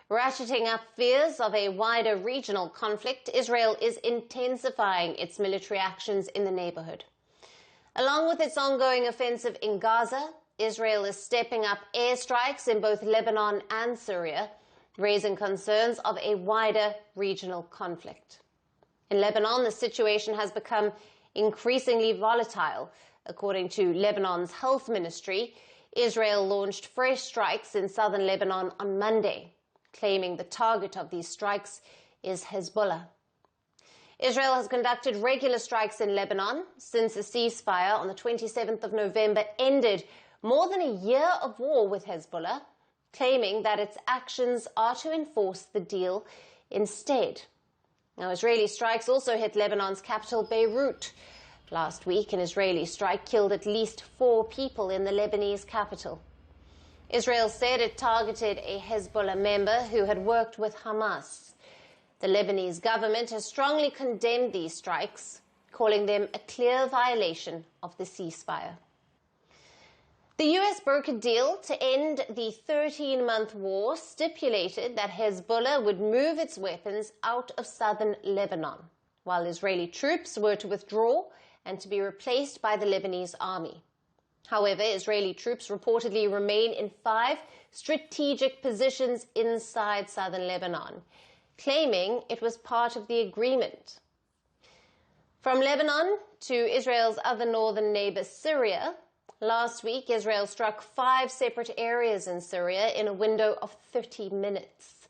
Ratcheting up fears of a wider regional conflict, Israel is intensifying its military actions in the neighborhood. Along with its ongoing offensive in Gaza, Israel is stepping up airstrikes in both Lebanon and Syria, raising concerns of a wider regional conflict. In Lebanon, the situation has become increasingly volatile. According to Lebanon's health ministry, Israel launched fresh strikes in southern Lebanon on Monday, claiming the target of these strikes is Hezbollah. Israel has conducted regular strikes in Lebanon since a ceasefire on the 27th of November ended more than a year of war with Hezbollah, claiming that its actions are to enforce the deal instead. Now, Israeli strikes also hit Lebanon's capital, Beirut. Last week, an Israeli strike killed at least 4 people in the Lebanese capital. Israel said it targeted a Hezbollah member who had worked with Hamas. The Lebanese government has strongly condemned these strikes, calling them a clear violation of the ceasefire. The US brokered deal to end the 13-month war stipulated that Hezbollah would move its weapons out of southern Lebanon, while Israeli troops were to withdraw and to be replaced by the Lebanese army. However, Israeli troops reportedly remain in 5 strategic positions inside southern Lebanon, claiming it was part of the agreement. From Lebanon to Israel's other northern neighbor, Syria, last week Israel struck 5 separate areas in Syria in a window of 30 minutes.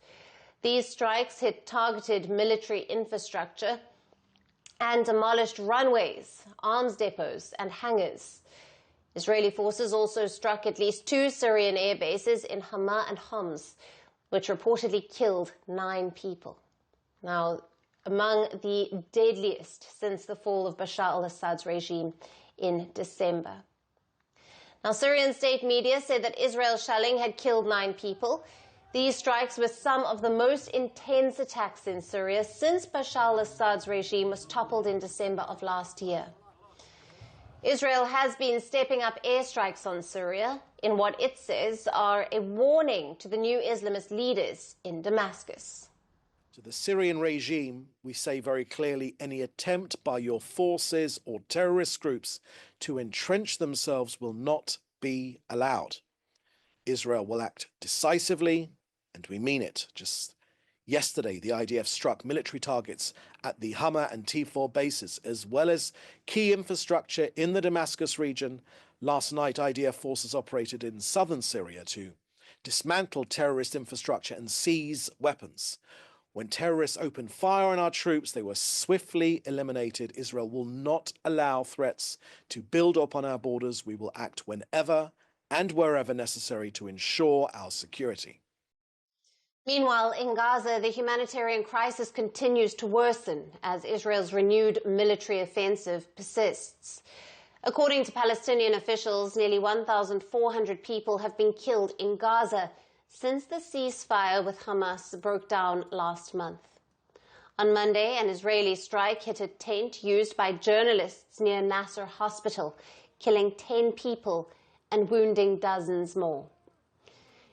These strikes hit targeted military infrastructure and demolished runways, arms depots and hangars. Israeli forces also struck at least 2 Syrian air bases in Hama and Homs, which reportedly killed 9 people. Now, among the deadliest since the fall of Bashar al-Assad's regime in December. Now, Syrian state media said that Israel's shelling had killed 9 people. These strikes were some of the most intense attacks in Syria since Bashar al-Assad's regime was toppled in December of last year. Israel has been stepping up airstrikes on Syria in what it says are a warning to the new Islamist leaders in Damascus. To the Syrian regime, we say very clearly, any attempt by your forces or terrorist groups to entrench themselves will not be allowed. Israel will act decisively, and we mean it. Just yesterday, the IDF struck military targets at the Hama and T4 bases, as well as key infrastructure in the Damascus region. Last night, IDF forces operated in southern Syria to dismantle terrorist infrastructure and seize weapons. When terrorists opened fire on our troops, they were swiftly eliminated. Israel will not allow threats to build up on our borders. We will act whenever and wherever necessary to ensure our security. Meanwhile, in Gaza, the humanitarian crisis continues to worsen as Israel's renewed military offensive persists. According to Palestinian officials, nearly 1,400 people have been killed in Gaza since the ceasefire with Hamas broke down last month. On Monday, an Israeli strike hit a tent used by journalists near Nasser Hospital, killing 10 people and wounding dozens more.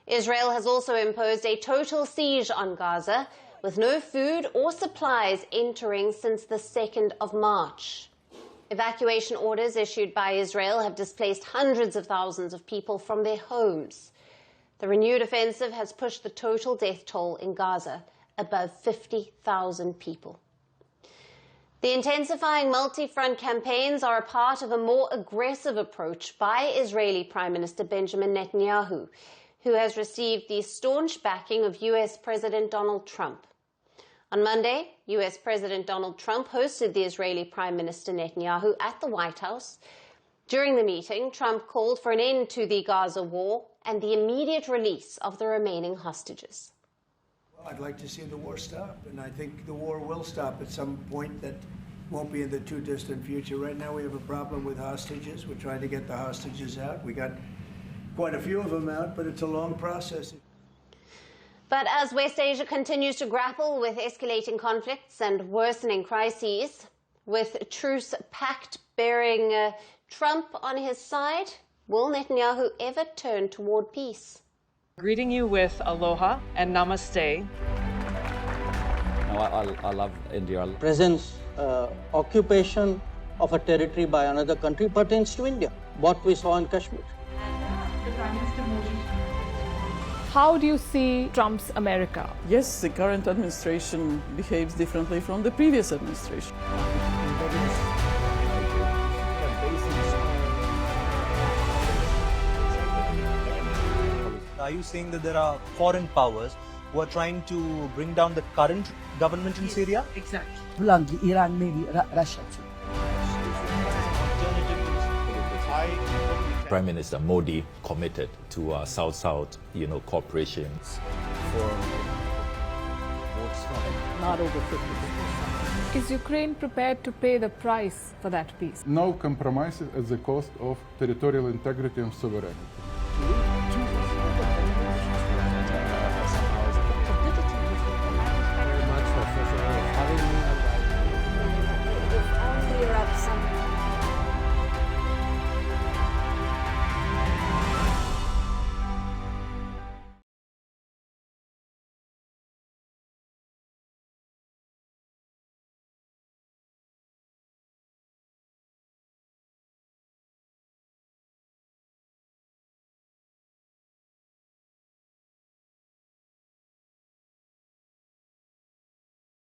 Israel has also imposed a total siege on Gaza, with no food or supplies entering since the 2nd of March. Evacuation orders issued by Israel have displaced hundreds of thousands of people from their homes. The renewed offensive has pushed the total death toll in Gaza above 50,000 people. The intensifying multi-front campaigns are a part of a more aggressive approach by Israeli Prime Minister Benjamin Netanyahu, who has received the staunch backing of US President Donald Trump. On Monday, US President Donald Trump hosted the Israeli Prime Minister Netanyahu at the White House. During the meeting, Trump called for an end to the Gaza war and the immediate release of the remaining hostages. Well, I'd like to see the war stop, and I think the war will stop at some point that won't be in the too distant future. Right now we have a problem with hostages. We're trying to get the hostages out. We got quite a few of them out, but it's a long process. But as West Asia continues to grapple with escalating conflicts and worsening crises, with truce pact bearing Trump on his side, will Netanyahu ever turn toward peace? Greeting you with aloha and namaste. I love India. Presence, occupation of a territory by another country pertains to India, what we saw in Kashmir. How do you see Trump's America? Yes, the current administration behaves differently from the previous administration. Are you saying that there are foreign powers who are trying to bring down the current government in Syria? Exactly. Bluntly, Iran, maybe Russia too. Prime Minister Modi committed to South-South, cooperation. Not over 50%. Is Ukraine prepared to pay the price for that peace? No compromises at the cost of territorial integrity and sovereignty.